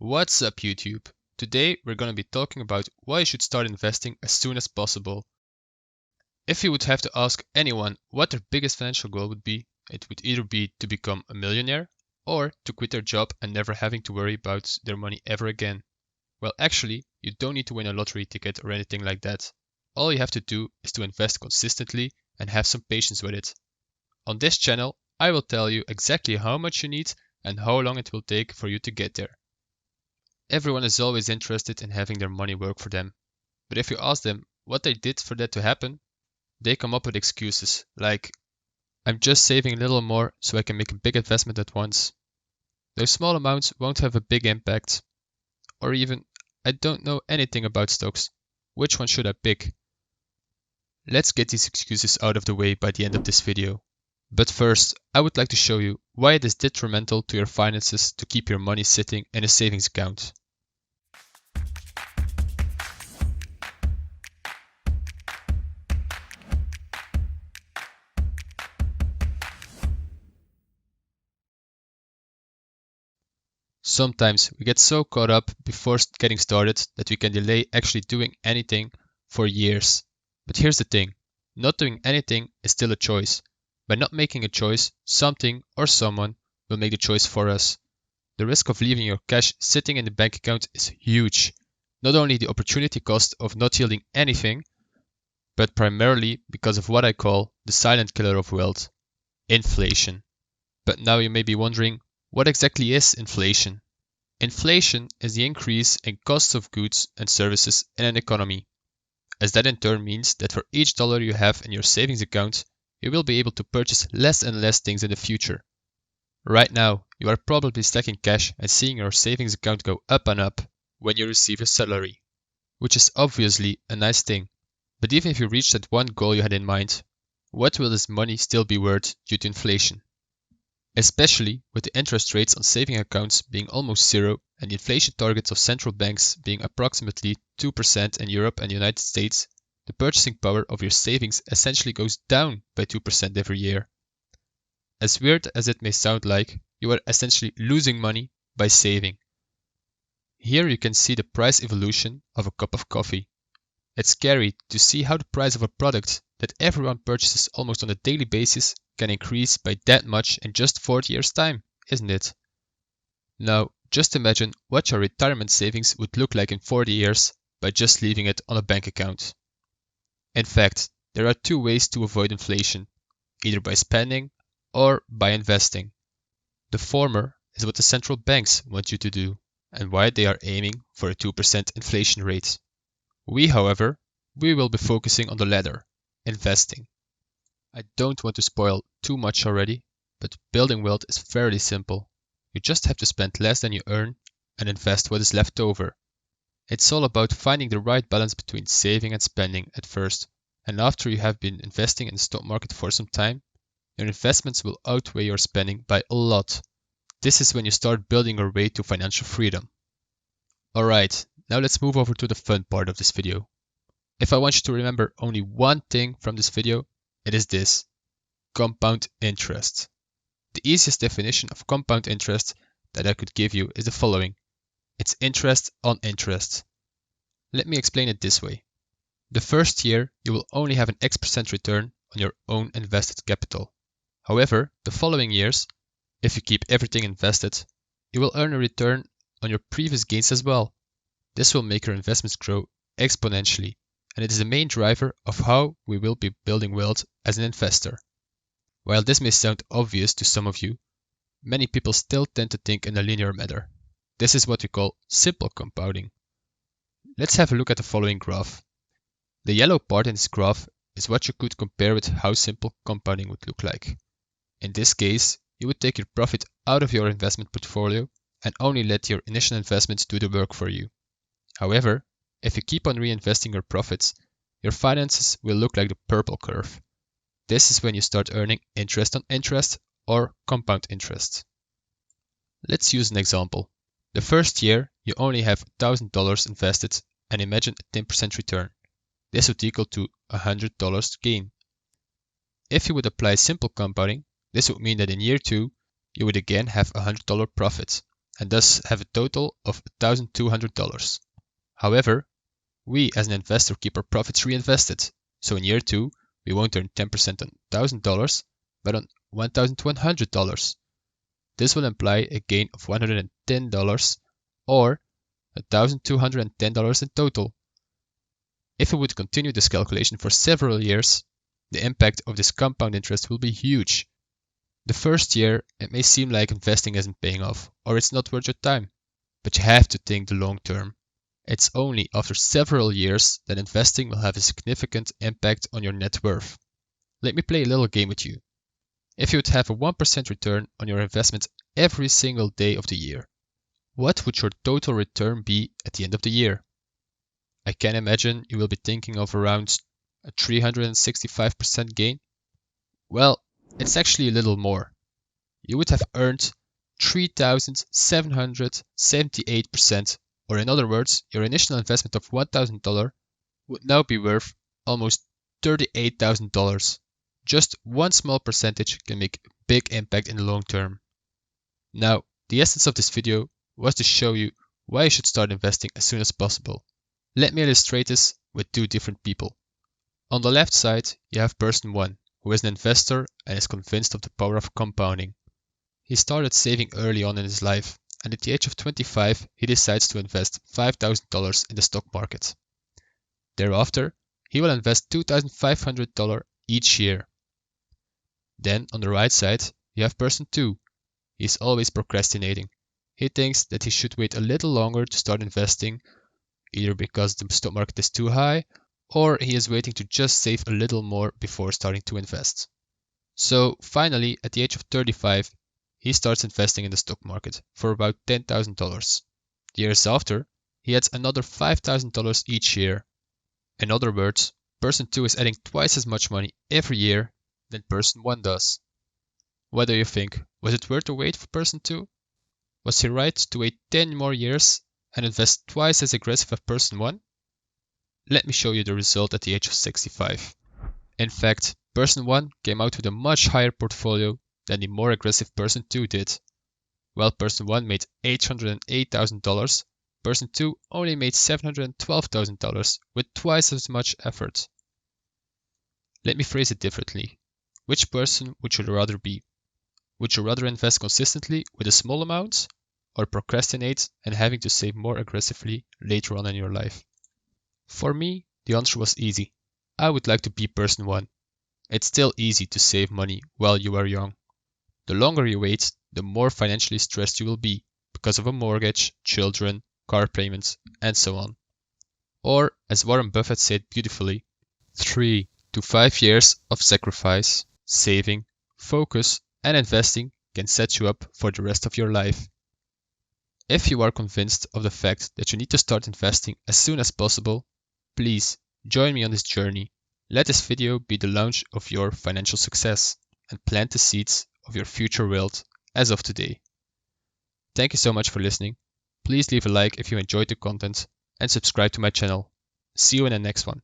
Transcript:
What's up, YouTube? Today we're going to be talking about why you should start investing as soon as possible. If you would have to ask anyone what their biggest financial goal would be, it would either be to become a millionaire or to quit their job and never having to worry about their money ever again. Well, actually, you don't need to win a lottery ticket or anything like that. All you have to do is to invest consistently and have some patience with it. On this channel, I will tell you exactly how much you need and how long it will take for you to get there. Everyone is always interested in having their money work for them, but if you ask them what they did for that to happen, they come up with excuses like, I'm just saving a little more so I can make a big investment at once. Those small amounts won't have a big impact. Or even, I don't know anything about stocks. Which one should I pick? Let's get these excuses out of the way by the end of this video. But first, I would like to show you why it is detrimental to your finances to keep your money sitting in a savings account. Sometimes we get so caught up before getting started that we can delay actually doing anything for years. But here's the thing, not doing anything is still a choice. By not making a choice, something or someone will make the choice for us. The risk of leaving your cash sitting in the bank account is huge. Not only the opportunity cost of not yielding anything, but primarily because of what I call the silent killer of wealth, inflation. But now you may be wondering, what exactly is inflation? Inflation is the increase in costs of goods and services in an economy, as that in turn means that for each dollar you have in your savings account, you will be able to purchase less and less things in the future. Right now, you are probably stacking cash and seeing your savings account go up and up when you receive your salary, which is obviously a nice thing. But even if you reach that one goal you had in mind, what will this money still be worth due to inflation? Especially with the interest rates on saving accounts being almost zero and the inflation targets of central banks being approximately 2% in Europe and the United States, the purchasing power of your savings essentially goes down by 2% every year. As weird as it may sound like, you are essentially losing money by saving. Here you can see the price evolution of a cup of coffee. It's scary to see how the price of a product that everyone purchases almost on a daily basis can increase by that much in just 40 years' time, isn't it? Now, just imagine what your retirement savings would look like in 40 years by just leaving it on a bank account. In fact, there are two ways to avoid inflation, either by spending or by investing. The former is what the central banks want you to do and why they are aiming for a 2% inflation rate. However, we will be focusing on the latter, investing. I don't want to spoil too much already, but building wealth is fairly simple. You just have to spend less than you earn and invest what is left over. It's all about finding the right balance between saving and spending at first, and after you have been investing in the stock market for some time, your investments will outweigh your spending by a lot. This is when you start building your way to financial freedom. Alright, now let's move over to the fun part of this video. If I want you to remember only one thing from this video, it is this: compound interest. The easiest definition of compound interest that I could give you is the following. It's interest on interest. Let me explain it this way. The first year you will only have an X% return on your own invested capital. However, the following years, if you keep everything invested, you will earn a return on your previous gains as well. This will make your investments grow exponentially, and it is the main driver of how we will be building wealth as an investor. While this may sound obvious to some of you, many people still tend to think in a linear manner. This is what we call simple compounding. Let's have a look at the following graph. The yellow part in this graph is what you could compare with how simple compounding would look like. In this case, you would take your profit out of your investment portfolio and only let your initial investments do the work for you. However, if you keep on reinvesting your profits, your finances will look like the purple curve. This is when you start earning interest on interest or compound interest. Let's use an example. The first year, you only have $1,000 invested and imagine a 10% return. This would equal to $100 gain. If you would apply simple compounding, this would mean that in year 2, you would again have $100 profit, and thus have a total of $1,200. However, we as an investor keep our profits reinvested, so in year 2 we won't earn 10% on $1,000, but on $1,100. This will imply a gain of $110 or $1,210 in total. If we would continue this calculation for several years, the impact of this compound interest will be huge. The first year, it may seem like investing isn't paying off or it's not worth your time, but you have to think the long term. It's only after several years that investing will have a significant impact on your net worth. Let me play a little game with you. If you would have a 1% return on your investment every single day of the year, what would your total return be at the end of the year? I can imagine you will be thinking of around a 365% gain. Well, it's actually a little more. You would have earned 3,778%, or in other words, your initial investment of $1,000 would now be worth almost $38,000. Just one small percentage can make a big impact in the long term. Now, the essence of this video was to show you why you should start investing as soon as possible. Let me illustrate this with two different people. On the left side, you have person 1, who is an investor and is convinced of the power of compounding. He started saving early on in his life, and at the age of 25, he decides to invest $5,000 in the stock market. Thereafter, he will invest $2,500 each year. Then, on the right side, you have person 2. He is always procrastinating. He thinks that he should wait a little longer to start investing, either because the stock market is too high, or he is waiting to just save a little more before starting to invest. So finally, at the age of 35, he starts investing in the stock market for about $10,000. The years after, he adds another $5,000 each year. In other words, person 2 is adding twice as much money every year than person 1 does. What do you think? Was it worth the wait for person 2? Was he right to wait 10 more years and invest twice as aggressive as person 1? Let me show you the result at the age of 65. In fact, person 1 came out with a much higher portfolio than the more aggressive person 2 did. While person 1 made $808,000, person 2 only made $712,000 with twice as much effort. Let me phrase it differently. Which person would you rather be? Would you rather invest consistently with a small amount, or procrastinate and having to save more aggressively later on in your life? For me, the answer was easy. I would like to be person 1. It's still easy to save money while you are young. The longer you wait, the more financially stressed you will be because of a mortgage, children, car payments, and so on. Or, as Warren Buffett said beautifully, 3 to 5 years of sacrifice, saving, focus, and investing can set you up for the rest of your life. If you are convinced of the fact that you need to start investing as soon as possible, please join me on this journey. Let this video be the launch of your financial success and plant the seeds of your future wealth as of today. Thank you so much for listening. Please leave a like if you enjoyed the content and subscribe to my channel. See you in the next one.